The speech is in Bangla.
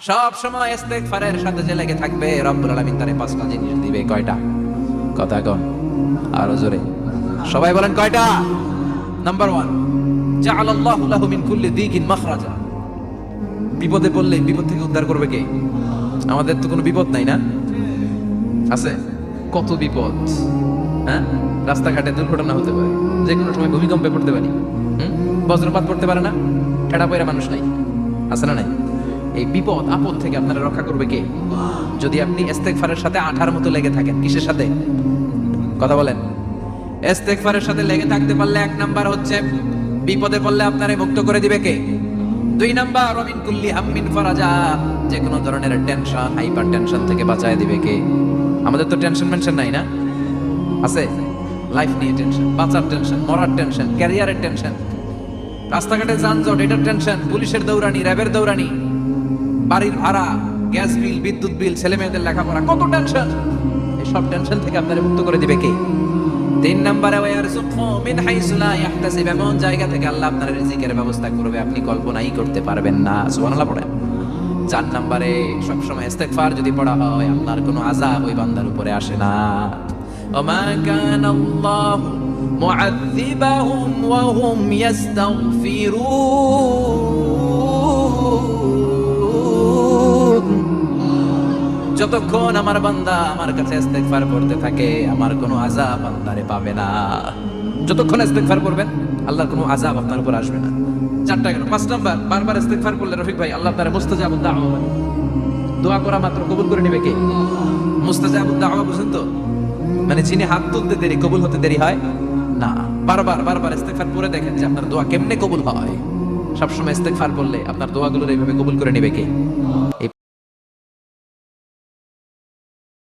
সব সময় ইস্তেগফারের সাথে যে লেগে থাকবে, রব্বুল আলামিন তারে 5টা জিনিস দিবে। কয়টা? কথা কন আরো জোরে, সবাই বলেন কয়টা? নাম্বার 1, জাআলাল্লাহু লাহু মিন কুল্লি দিকিন মাখরাজা। বিপদে পড়লে বিপদ থেকে উদ্ধার করবে কে? আমাদের তো কোনো বিপদ নাই না? আছে কত বিপদ। হ্যাঁ, রাস্তাঘাটে দুর্ঘটনা হতে পারে, যে কোনো সময় ভূমিকম্পে পড়তে পারি, বজ্রপাত পড়তে পারে না, ঠেড়া পয়রা মানুষ নাই, আছে না নাই? এই বিপদ আপদ থেকে আপনারা রক্ষা করবে কে? যদি আপনি ইস্তেগফারের সাথে আঠার মতো লেগে থাকেন। কিসের সাথে? কথা বলেন। ইস্তেগফারের সাথে লেগে থাকতে পারলে 1 নাম্বার হচ্ছে বিপদে পড়লে আপনারে মুক্ত করে দিবে কে? 2 নাম্বার মিন কুল্লি হাম্মিন ফারাজা, যে কোনো ধরনের টেনশন, হাইপার টেনশন থেকে বাঁচায় দিবে কে? আমাদের তো টেনশন মেনশন নাই না? আছে? লাইফ নিয়ে টেনশন, বাঁচার টেনশন, মরার টেনশন, ক্যারিয়ারের টেনশন, রাস্তাঘাটে যানজট এটার টেনশন, পুলিশের দৌড়ানি, র্যাবের দৌড়ানি, বাড়ির ভাড়া, গ্যাস বিল, বিদ্যুৎ বিল, ছেলে মেয়েদের লেখাপড়া, কত টেনশন। এই সব টেনশন থেকে আপনারে মুক্ত করে দিবে কে? 3 নম্বরে ওয়ারযুকহু মিন হাইসু লা ইয়াহতাসিব, এমন জায়গা থেকে আল্লাহ আপনার রিজিকের ব্যবস্থা করবে আপনি কল্পনাই করতে পারবেন না। সুবহানাল্লাহ পড়েন। 4 নম্বরে সবসময় ইস্তেগফার যদি পড়া হয়, আল্লাহর কোনো আযাব ওই বান্দার উপরে আসে না। ওমা কানাল্লাহু মুআযযিবাহুম ওয়া হুম ইস্তাগফিরুন। যতক্ষণ আমার বান্দা আমার কাছে ইস্তেগফার করতে থাকে, আমার কোনো আযাব বান্দারে পাবে না। যতক্ষণ ইস্তেগফার করবেন, আল্লাহর কোনো আযাব আপনার উপর আসবে না। 4টা গেল। 5 নাম্বার, বারবার ইস্তেগফার করলে রফিক ভাই আল্লাহ তাআলা মুস্তাজাবুদ দাওয়া, দোয়া করা মাত্র কবুল করে নেবে কে? মুস্তাজাবুদ দাওয়া বুঝেন তো? মানে যিনি হাত তুলতে দেরি কবুল হতে দেরি হয় না। বারবার ইস্তেগফার করে দেখেন যে আপনার দোয়া কেমনে কবুল হয়। সবসময় ইস্তেগফার করলে আপনার দোয়াগুলো এইভাবে কবুল করে নেবে কে?